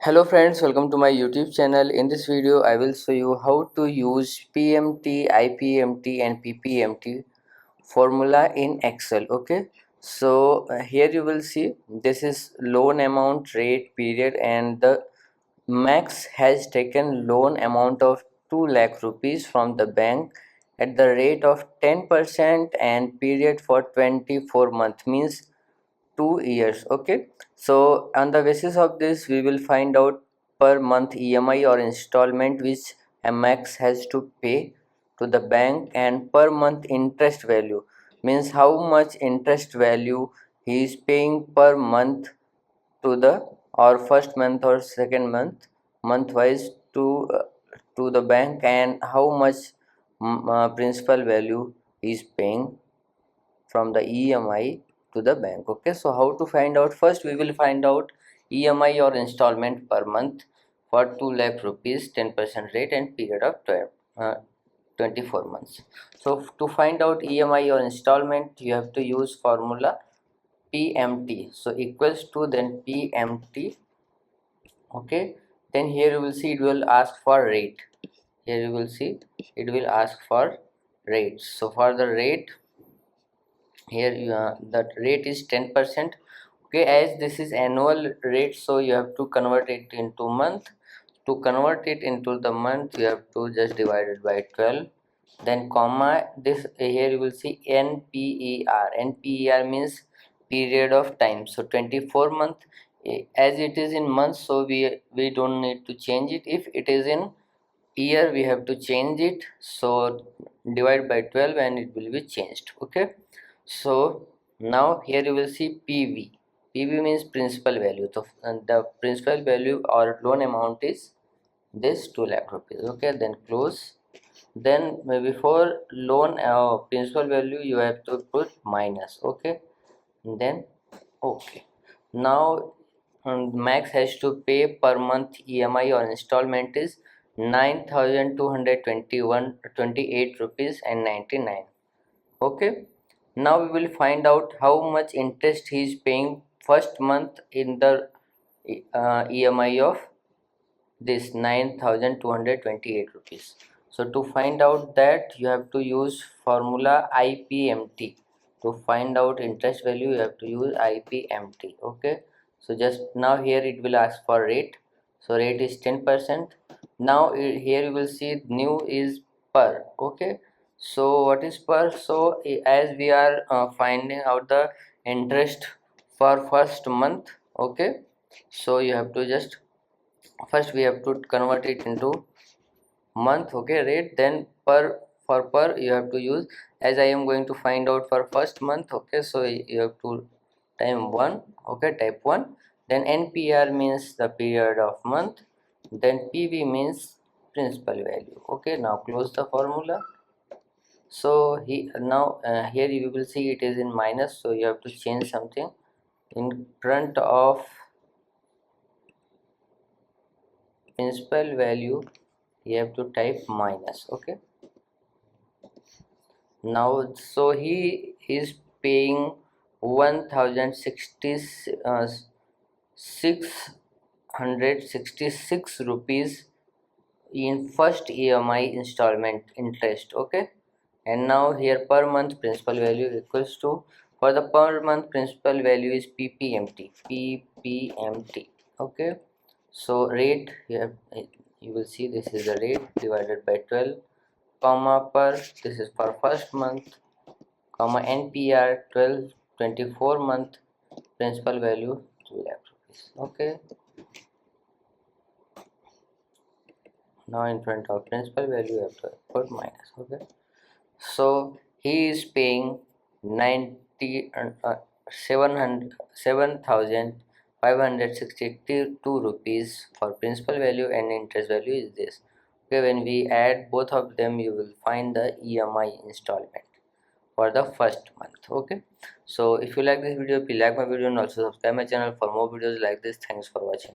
Hello friends, welcome to my YouTube channel. In this video I will show you how to use PMT, IPMT and PPMT formula in Excel. Okay, so here you will see this is loan amount, rate, period, and the max has taken loan amount of 2 lakh rupees from the bank at the rate of 10% and period for 24 months, means 2 years. Okay, so on the basis of this we will find out per month EMI or installment which MX has to pay to the bank, and per month interest value, means how much interest value he is paying per month to the, or first month or second month wise to the bank, and how much principal value he is paying from the EMI to the bank. Okay, so how to find out? First we will find out EMI or installment per month for 2 lakh rupees, 10% rate and period of 24 months. So to find out EMI or installment you have to use formula PMT. So equals to then PMT. Okay, then here you will see it will ask for rate. Here you will see it will ask for rate. So for the rate, here the rate is 10%. Okay, as this is annual rate, so you have to convert it into month. To convert it into the month you have to just divide it by 12, then comma this. Here you will see NPER. NPER means period of time. So 24 month, as it is in months, so we don't need to change it. If it is in year we have to change it, so divide by 12 and it will be changed. Okay, so now here you will see PV means principal value. So the principal value or loan amount is this 2 lakh rupees. Okay, then close. Then before loan principal value you have to put minus. Okay, then okay. Now max has to pay per month EMI or installment is 9,228 rupees and 99. Okay, now we will find out how much interest he is paying first month in the EMI of this 9,228 rupees. So to find out that you have to use formula IPMT. To find out interest value you have to use IPMT. Okay, so just now here it will ask for rate. So rate is 10%. Now here you will see new is per. Okay, so what is per? So as we are finding out the interest for first month. Okay, so you have to just first we have to convert it into month. Okay, rate, then per, for per you have to use, as I am going to find out for first month. Okay, so you have to time 1. Okay, type 1, then NPR means the period of month, then PV means principal value. Okay, now close the formula. So he now here you will see it is in minus, so you have to change something in front of principal value. You have to type minus. Okay, now so he is paying 1,666 rupees in first EMI installment interest. Okay, and now here per month principal value equals to, for the per month principal value is PPMT. Okay, so rate you will see this is the rate divided by 12, comma per, this is for first month, comma NPR 24 month, principal value 2 lakh rupees. Okay, now in front of principal value you have to put minus. Okay, so he is paying 7,562 rupees for principal value, and interest value is this. Okay, when we add both of them you will find the EMI installment for the first month. Okay, so if you like this video, please like my video and also subscribe my channel for more videos like this. Thanks for watching.